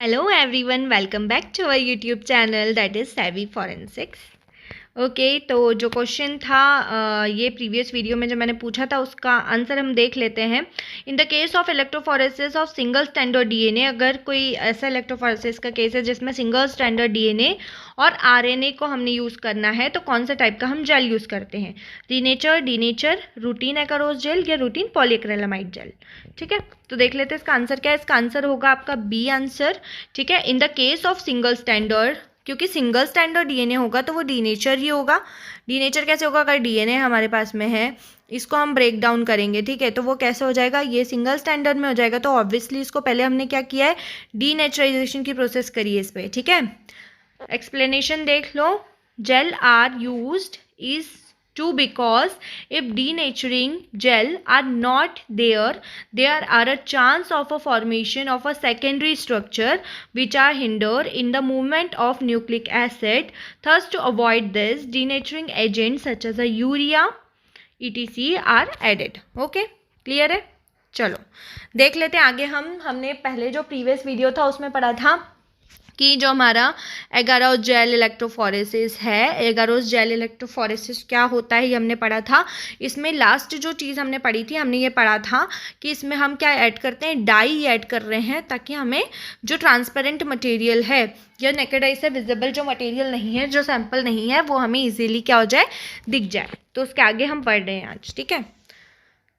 Hello everyone, welcome back to our YouTube channel that is Savvy Forensics. Okay तो जो question था ये previous video में जो मैंने पूछा था उसका आंसर हम देख लेते हैं। इन the case of electrophoresis of single standard DNA, अगर कोई ऐसा इलेक्ट्रोफोरेसिस का केस है जिसमें सिंगल स्टैंडर्ड डीएनए और आरएनए को हमने यूज़ करना है, तो कौन सा टाइप का हम जेल यूज़ करते हैं? रीनेचर, डीनेचर, रूटीन एक्रोस जेल या रूटीन पॉलीएक्रिलामाइड जेल। ठीक है, तो देख लेते हैं इसका आंसर क्या है। इसका आंसर होगा आपका बी आंसर। ठीक है, in the case of single standard, क्योंकि सिंगल स्टैंडर्ड डीएनए होगा तो वो डीनेचर ही होगा। डीनेचर कैसे होगा? अगर डीएनए हमारे पास में है, इसको हम ब्रेक डाउन करेंगे, ठीक है, तो वो कैसे हो जाएगा? ये सिंगल स्टैंडर्ड में हो जाएगा। तो ऑब्वियसली इसको पहले हमने क्या किया है, डीनेचराइजेशन की प्रोसेस करी है इस पर। ठीक है, एक्सप्लेनेशन देख लो। Gel are used is to because if denaturing gel are not there are a chance of a formation of a secondary structure which are hinder in the movement of nucleic acid. Thus to avoid this, denaturing agents such as a urea etc are added. Okay, clear है? चलो देख लेते हैं आगे। हमने पहले जो previous video था उसमें पढ़ा था कि जो हमारा एगारोस जेल इलेक्ट्रोफोरेसिस है, एगारोस जेल इलेक्ट्रोफोरेसिस क्या होता है ये हमने पढ़ा था। इसमें लास्ट जो चीज़ हमने पढ़ी थी, हमने ये पढ़ा था कि इसमें हम क्या ऐड करते हैं, डाई ऐड कर रहे हैं, ताकि हमें जो ट्रांसपेरेंट मटेरियल है या नेकेड आई से विजिबल जो मटेरियल नहीं है, जो सैंपल नहीं है, वो हमें इजीली क्या हो जाए, दिख जाए। तो उसके आगे हम पढ़ रहे हैं आज। ठीक है,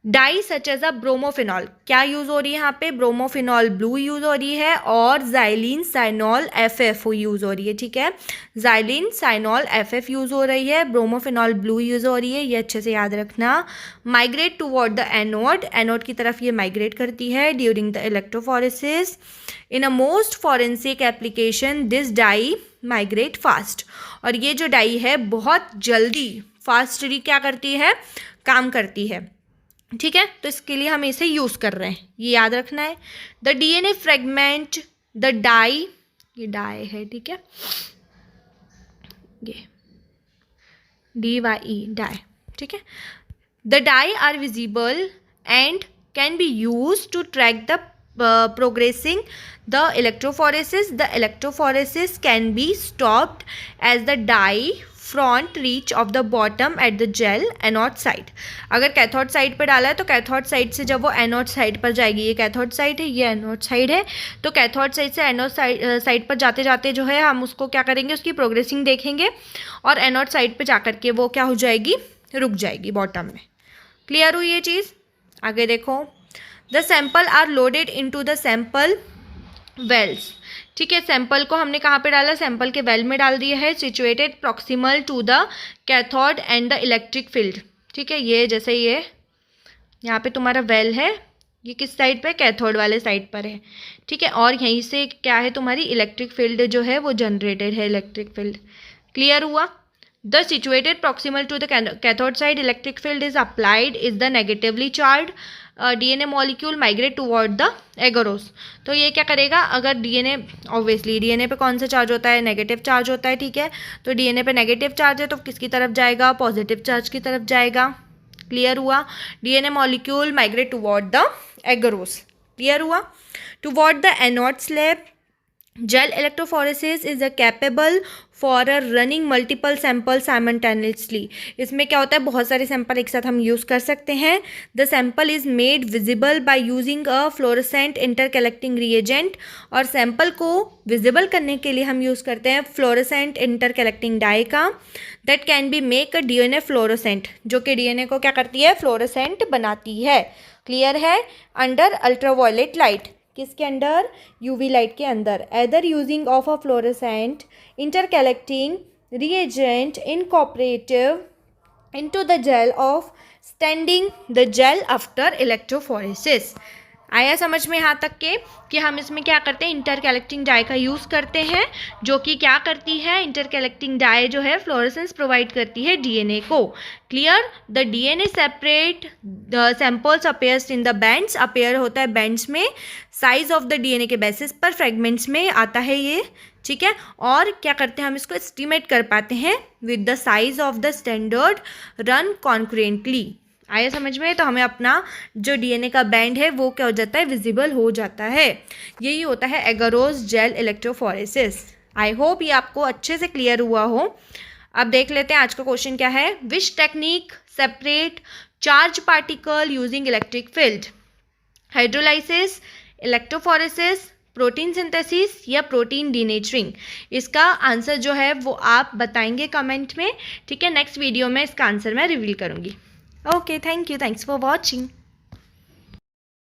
dye such as a bromophenol क्या यूज़ हो रही है यहाँ पे? ब्रोमोफिनॉल ब्लू यूज़ हो रही है और जाइलिन साइनॉल एफएफ यूज़ हो रही है। ठीक है, जाइलिन साइनॉल एफएफ यूज़ हो रही है, ब्रोमोफिनॉल ब्लू यूज़ हो रही है, ये अच्छे से याद रखना। Migrate toward the anode, anode की तरफ ये माइग्रेट करती है during the electrophoresis. In a most forensic application this dye migrate fast, और ये जो डाई है बहुत जल्दी फास्टली क्या करती है, काम करती है। ठीक है, तो इसके लिए हम इसे यूज़ कर रहे हैं, ये याद रखना है। The DNA fragment the dye, ये डाई है, ठीक है, ये DYE डाई। ठीक है, the dye are visible and can be use to track the progressing the electrophoresis. The electrophoresis can be stopped as the dye front reach of the bottom at the gel anode side. अगर cathode side पर डाला है तो cathode side से जब वो anode side पर जाएगी, ये कैथोड साइड है, ये एनोड साइड है, तो कैथोड साइड से एनोड साइड पर जाते जाते जो है हम उसको क्या करेंगे, उसकी प्रोग्रेसिंग देखेंगे और एनोड साइड पर जाकर के वो क्या हो जाएगी, रुक जाएगी बॉटम में। क्लियर हुई ये चीज़? आगे देखो। The sample are loaded into the sample wells. ठीक है, सैंपल को हमने कहाँ पे डाला, सैंपल के वेल में डाल दिया है। Situated proximal to the cathode and the electric field. ठीक है, ये जैसे ये यहाँ पे तुम्हारा वेल है, ये किस साइड पे, कैथोड वाले साइड पर है। ठीक है, और यहीं से क्या है, तुम्हारी इलेक्ट्रिक फील्ड जो है वो जनरेटेड है, इलेक्ट्रिक फील्ड। क्लियर हुआ? The situated proximal to the cathode side electric field is applied is the negatively charged DNA molecule migrate toward the agarose. तो ये क्या करेगा, अगर DNA ऑब्वियसली DNA पे कौन सा चार्ज होता है, नेगेटिव चार्ज होता है। ठीक है, तो DNA पे नेगेटिव चार्ज है तो किसकी तरफ जाएगा, पॉजिटिव चार्ज की तरफ जाएगा। क्लियर हुआ? DNA molecule migrate toward the agarose. Clear हुआ? Toward the anode slab gel electrophoresis is a capable for a running multiple samples simultaneously. इसमें क्या होता है, बहुत सारे सैंपल एक साथ हम यूज़ कर सकते हैं। The sample is made visible by using a fluorescent intercollecting reagent, और सैंपल को विजिबल करने के लिए हम यूज़ करते हैं फ्लोरेसेंट इंटरकलेक्टिंग डाई का। That can be make a DNA fluorescent, जो कि DNA को क्या करती है, फ्लोरेसेंट बनाती है। क्लियर है? अंडर अल्ट्रावायलेट लाइट, किसके अंडर, यूवी लाइट के अंदर। Either using of a fluorescent intercalating reagent incorporated into the gel of staining the gel after electrophoresis. आया समझ में यहाँ तक के कि हम इसमें क्या करते हैं, इंटरकलेक्टिंग डाई का यूज़ करते हैं, जो कि क्या करती है, इंटरकलेक्टिंग डाई जो है फ्लोरेसेंस प्रोवाइड करती है डीएनए को। Clear? The DNA separate the samples appears in the bands, appear होता है बैंड्स में, साइज ऑफ द डीएनए के बेसिस पर फ्रेगमेंट्स में आता है ये। ठीक है, और क्या करते हैं, हम इसको एस्टिमेट कर पाते हैं with the size of the standard run concurrently. आया समझ में? तो हमें अपना जो डीएनए का बैंड है वो क्या हो जाता है, विजिबल हो जाता है। यही होता है agarose gel electrophoresis. I hope ये आपको अच्छे से क्लियर हुआ हो। अब देख लेते हैं आज का क्वेश्चन क्या है। Which technique separate charge particle using electric field? Hydrolysis, electrophoresis, protein synthesis या प्रोटीन डीनेचरिंग? इसका आंसर जो है वो आप बताएंगे कमेंट में, ठीक है। नेक्स्ट वीडियो में इसका आंसर मैं रिवील करूँगी। Okay, thank you, thanks for watching.